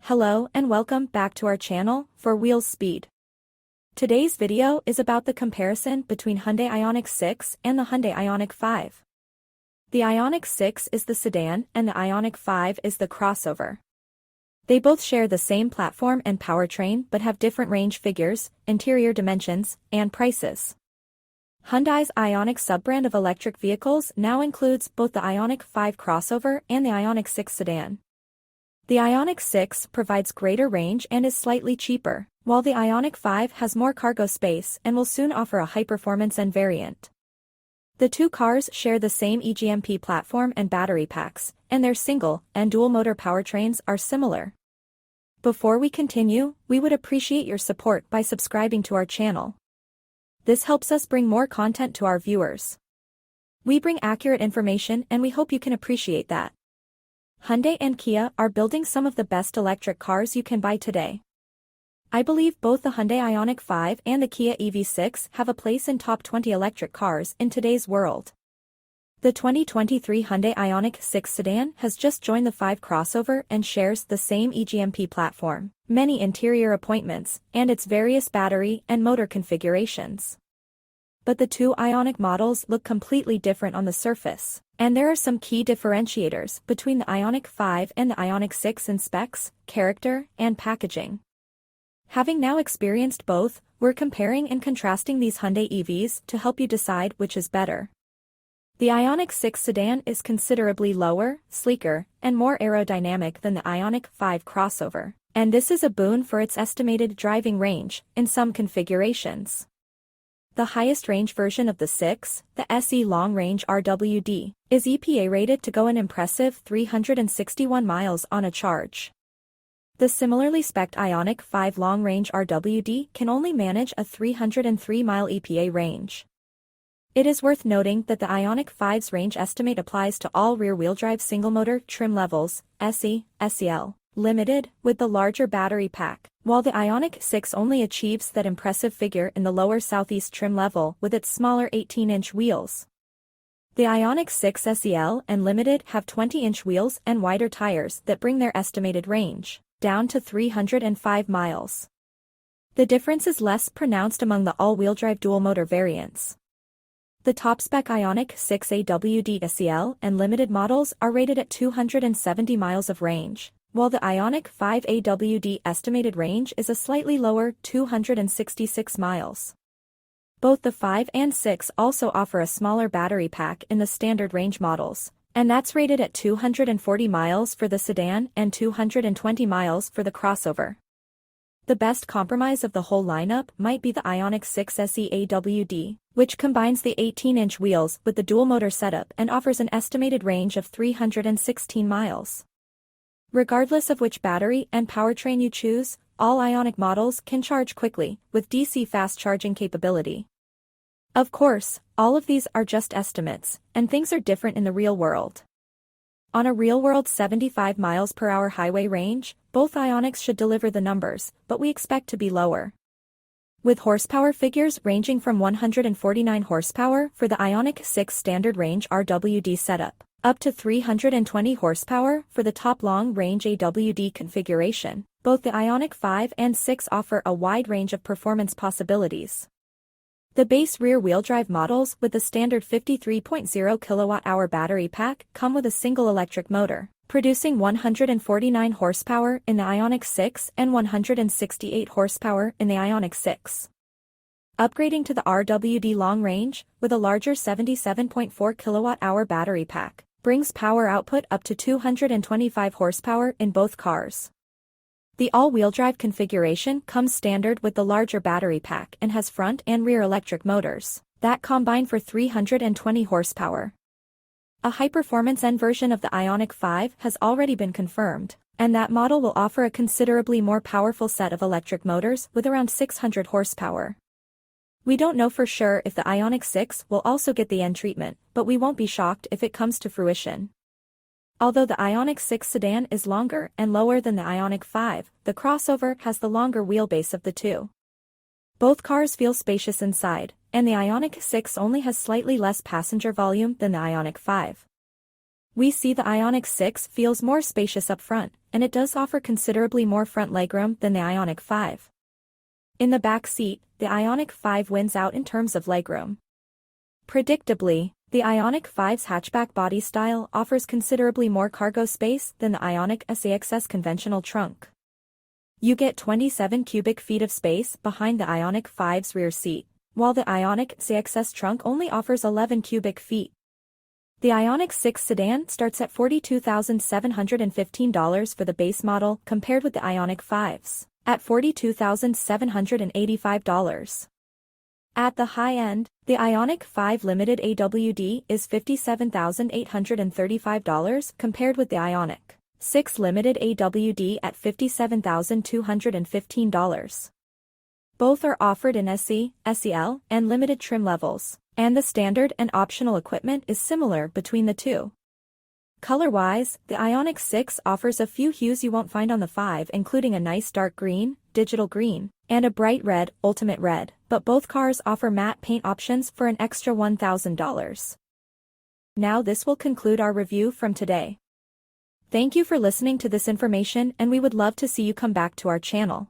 Hello and welcome back to our channel for Wheels Speed. Today's video is about the comparison between Hyundai Ioniq 6 and the Hyundai Ioniq 5. The Ioniq 6 is the sedan and the Ioniq 5 is the crossover. They both share the same platform and powertrain but have different range figures, interior dimensions, and prices. Hyundai's Ioniq sub-brand of electric vehicles now includes both the Ioniq 5 crossover and the Ioniq 6 sedan. The Ioniq 6 provides greater range and is slightly cheaper, while the Ioniq 5 has more cargo space and will soon offer a high-performance N variant. The two cars share the same EGMP platform and battery packs, and their single and dual-motor powertrains are similar. Before we continue, we would appreciate your support by subscribing to our channel. This helps us bring more content to our viewers. We bring accurate information and we hope you can appreciate that. Hyundai and Kia are building some of the best electric cars you can buy today. I believe both the Hyundai Ioniq 5 and the Kia EV6 have a place in top 20 electric cars in today's world. The 2023 Hyundai Ioniq 6 sedan has just joined the 5 crossover and shares the same EGMP platform, many interior appointments, and its various battery and motor configurations. But the two Ioniq models look completely different on the surface, and there are some key differentiators between the Ioniq 5 and the Ioniq 6 in specs, character, and packaging. Having now experienced both, we're comparing and contrasting these Hyundai EVs to help you decide which is better. The Ioniq 6 sedan is considerably lower, sleeker, and more aerodynamic than the Ioniq 5 crossover, and this is a boon for its estimated driving range in some configurations. The highest range version of the 6, the SE Long Range RWD, is EPA rated to go an impressive 361 miles on a charge. The similarly spec'd Ioniq 5 Long Range RWD can only manage a 303-mile EPA range. It is worth noting that the Ioniq 5's range estimate applies to all rear-wheel drive single-motor trim levels, SE, SEL, Limited, with the larger battery pack, while the Ioniq 6 only achieves that impressive figure in the lower Southeast trim level with its smaller 18-inch wheels. The Ioniq 6 SEL and Limited have 20-inch wheels and wider tires that bring their estimated range down to 305 miles. The difference is less pronounced among the all-wheel drive dual-motor variants. The top-spec Ioniq 6 AWD SEL and Limited models are rated at 270 miles of range, while the Ioniq 5 AWD estimated range is a slightly lower 266 miles. Both the 5 and 6 also offer a smaller battery pack in the standard range models, and that's rated at 240 miles for the sedan and 220 miles for the crossover. The best compromise of the whole lineup might be the Ioniq 6 SE AWD, which combines the 18-inch wheels with the dual-motor setup and offers an estimated range of 316 miles. Regardless of which battery and powertrain you choose, all Ioniq models can charge quickly, with DC fast charging capability. Of course, all of these are just estimates, and things are different in the real world. On a real-world 75 miles per hour highway range, both Ioniqs should deliver the numbers, but we expect to be lower. With horsepower figures ranging from 149 horsepower for the Ioniq 6 standard range RWD setup, up to 320 horsepower for the top long-range AWD configuration, both the Ioniq 5 and 6 offer a wide range of performance possibilities. The base rear-wheel drive models with the standard 53.0 kWh battery pack come with a single electric motor, producing 149 horsepower in the Ioniq 6 and 168 horsepower in the Ioniq 6. Upgrading to the RWD long range, with a larger 77.4 kWh battery pack, brings power output up to 225 horsepower in both cars. The all-wheel drive configuration comes standard with the larger battery pack and has front and rear electric motors that combine for 320 horsepower. A high-performance N version of the Ioniq 5 has already been confirmed, and that model will offer a considerably more powerful set of electric motors with around 600 horsepower. We don't know for sure if the Ioniq 6 will also get the N treatment, but we won't be shocked if it comes to fruition. Although the Ioniq 6 sedan is longer and lower than the Ioniq 5, the crossover has the longer wheelbase of the two. Both cars feel spacious inside, and the Ioniq 6 only has slightly less passenger volume than the Ioniq 5. We see the Ioniq 6 feels more spacious up front, and it does offer considerably more front legroom than the Ioniq 5. In the back seat, the Ioniq 5 wins out in terms of legroom. Predictably, the Ioniq 5's hatchback body style offers considerably more cargo space than the Ioniq SAX's conventional trunk. You get 27 cubic feet of space behind the Ioniq 5's rear seat, while the Ioniq SAX's trunk only offers 11 cubic feet. The Ioniq 6 sedan starts at $42,715 for the base model compared with the Ioniq 5's at $42,785. At the high end, the Ioniq 5 Limited AWD is $57,835 compared with the Ioniq 6 Limited AWD at $57,215. Both are offered in SE, SEL, and limited trim levels, and the standard and optional equipment is similar between the two. Color-wise, the Ioniq 6 offers a few hues you won't find on the 5, including a nice dark green, digital green, and a bright red, ultimate red, but both cars offer matte paint options for an extra $1,000. Now this will conclude our review from today. Thank you for listening to this information, and we would love to see you come back to our channel.